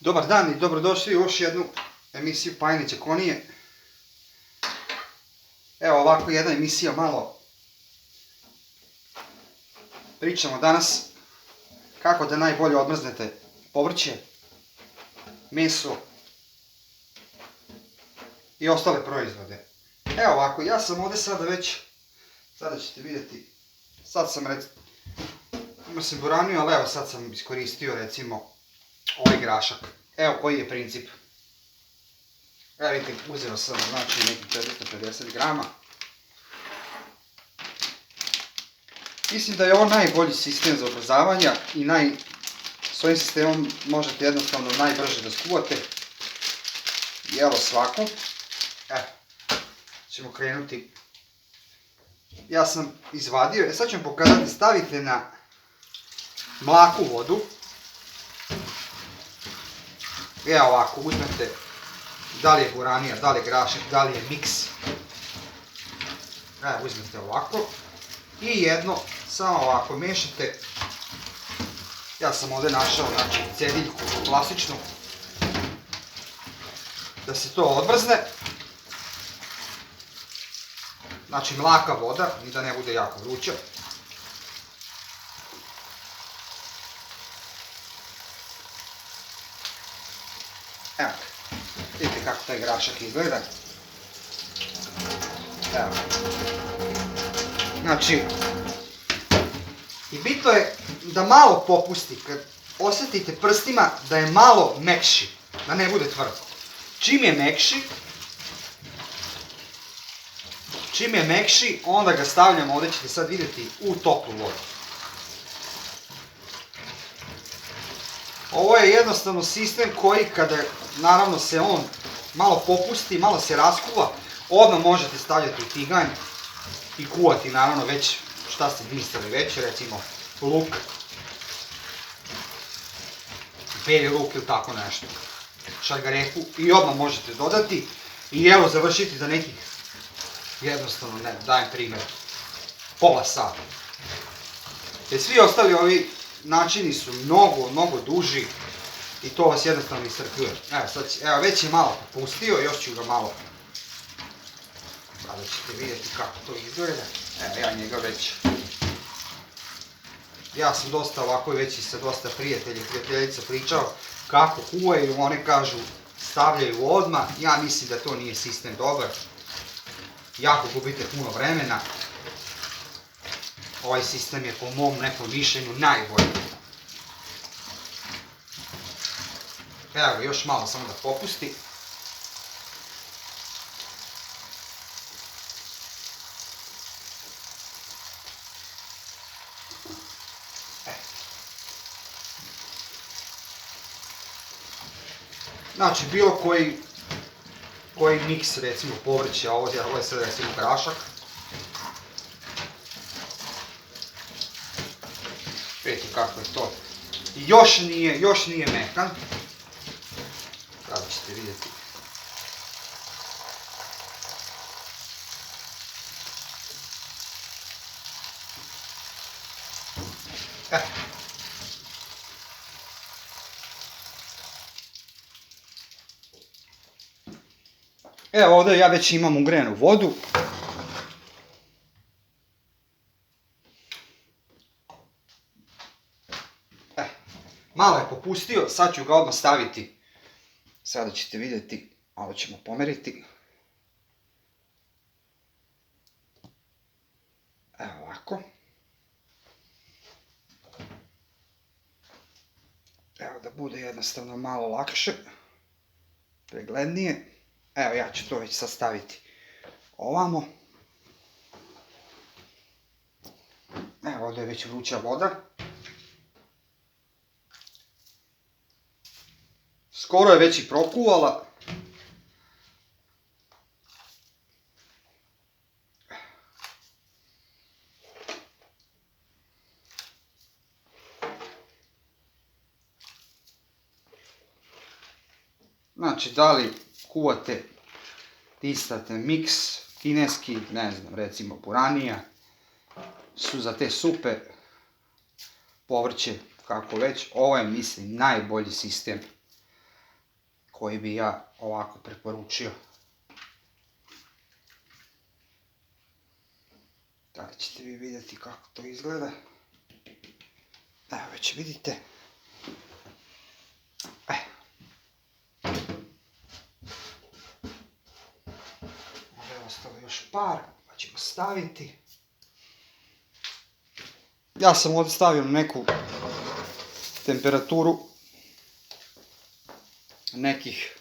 Dobar dan i dobrodošli u još jednu emisiju Pajene Đakonije. Evo ovako jedna emisija malo. Pričamo danas kako da najbolje odmrznete povrće, meso i ostale proizvode. Evo ovako, ja sam ovdje sada već, sada ćete vidjeti, sad sam imao sam buraniju, ali evo sad sam iskoristio recimo ovaj grašak. Evo koji je princip. Evo vidite, uzeo sam znači nekih 450 grama. Mislim da je ovo najbolji sistem za odmrzavanja i s ovim sistemom možete jednostavno najbrže da skuvate jelo svako. Evo, ćemo krenuti. Ja sam izvadio, sad ću vam pokazati, stavite na mlaku vodu. Evo ovako, uzmete da li je buranija, da li je grašak, da li je miks. Evo uzmete ovako. I jedno, samo ovako miješate. Ja sam ovdje našao znači cediljku klasičnu. Da se to odmrzne. Znači mlaka voda i da ne bude jako vruća. Evo, vidite kako taj grašak izgleda. Evo. Znači, i bitno je da malo popusti, kad osjetite prstima da je malo mekši, da ne bude tvrdo. Čim je mekši, onda ga stavljamo, ovdje ćete sad vidjeti, u toplu vodu. Ovo je jednostavno sistem koji kada naravno se on malo popusti, malo se raskuva, odmah možete stavljati u tiganj i kuvati naravno već šta ste mislili već, recimo luk, beli luk ili tako nešto, šargarepu i odmah možete dodati i evo završiti za nekih, jednostavno ne, dajem primjer, pola sata. Jer svi ostali ovi načini su mnogo duži i to vas jednostavno iscrpljuje. Evo već je malo popustio, još ću ga malo. Sada ćete vidjeti kako to izgleda. Evo ja njega već. Ja sam dosta ovako već i sa dosta prijatelja i prijateljica pričao kako kuvaju, one kažu stavljaju odmah. Ja mislim da to nije sistem dobar. Jako gubite puno vremena. Ovaj sistem je po mom nekom mišljenju najbolji. Evo još malo samo da popusti. Znači bilo koji miks, recimo povrće, ovo je sad recimo grašak. Vidite kako je to. Još nije mekan. Sada ćete vidjeti. Evo ovdje ja već imam ugrejanu vodu. Malo je popustio, sad ću ga odmah staviti. Sada ćete vidjeti, malo ćemo pomeriti. Evo ovako. Evo da bude jednostavno malo lakše, preglednije. Evo ja ću to već sad staviti ovamo. Evo ovdje je već vruća voda. Skoro je već i prokuvala. Znači da li kuvate, tistate miks, kineski, ne znam, recimo buranija, su za te supe, povrće, kako već, ovo je mislim najbolji sistem koji bi ja ovako preporučio. Da ćete vi vidjeti kako to izgleda. Evo već vidite. Ovdje je ostalo još par, pa ćemo staviti. Ja sam ovdje stavio na neku temperaturu nekih,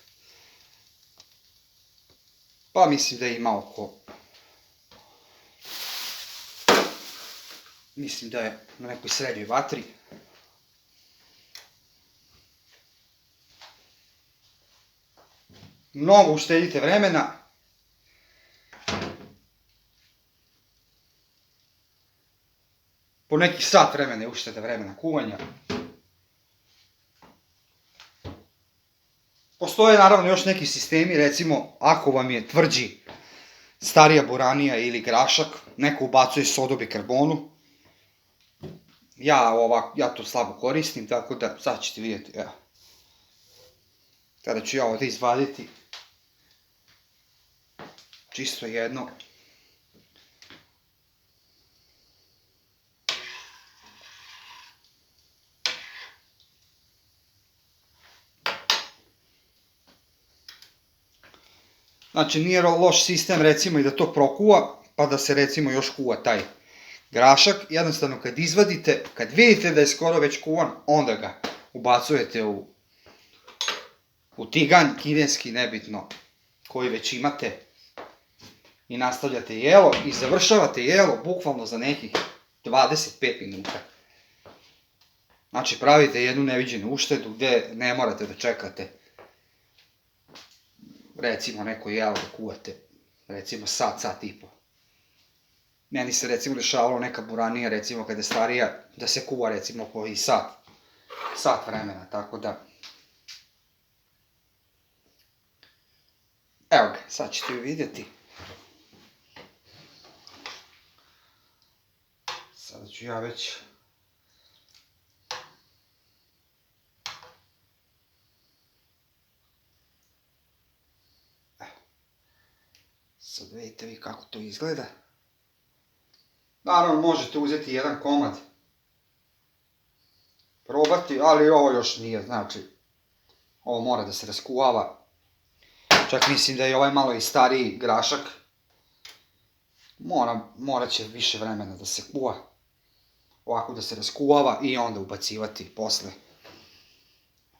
pa mislim da ima oko, mislim da je na nekoj srednjoj vatri. Mnogo uštedite vremena. Po nekih sat vremena je ušteda vremena kuvanja. Postoje naravno još neki sistemi, recimo ako vam je tvrđi starija boranija ili grašak, neko ubacuje sodu bikarbonu. Ja to slabo koristim, tako da sad ćete vidjeti, evo. Tada ću ja ovdje izvaditi čisto jedno. Znači nije loš sistem recimo i da to prokuva, pa da se recimo još kuva taj grašak. Jednostavno kad izvadite, kad vidite da je skoro već kuvan, onda ga ubacujete u tiganj, kineski, nebitno, koji već imate. I nastavljate jelo i završavate jelo bukvalno za nekih 25 minuta. Znači pravite jednu neviđenu uštedu gdje ne morate da čekate recimo neko jelo da kuvate, recimo sat i po. Meni se recimo dešavalo neka boranija, recimo kada je starija, da se kuva recimo po i sat vremena, tako da. Evo ga, sad ćete ju vidjeti. Sada ću ja već sad vidite vi kako to izgleda. Naravno možete uzeti jedan komad, probati, ali ovo još nije, znači ovo mora da se raskuvava. Čak mislim da je ovaj malo i stariji grašak. Morat će više vremena da se kuva. Ovako da se raskuvava i onda ubacivati posle.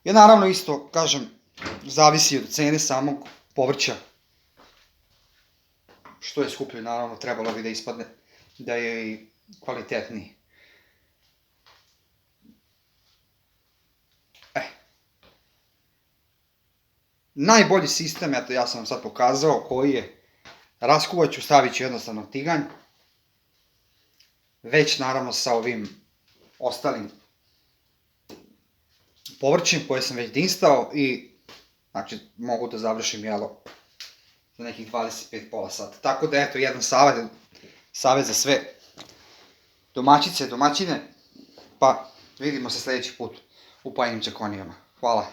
I naravno isto, kažem, zavisi od cene samog povrća. Što je skuplje, naravno, trebalo bi da ispadne da je i kvalitetniji. Najbolji sistem, eto ja sam vam sad pokazao koji je. Raskuvat ću, stavit ću jednostavno tiganj. Već naravno sa ovim ostalim povrćem koje sam već dinstao i znači mogu da završim jelo za nekih 25 pola sata. Tako da eto jedan savjet za sve domaćice, domaćine, pa vidimo se sljedeći put u Pajinim Čakonijama. Hvala.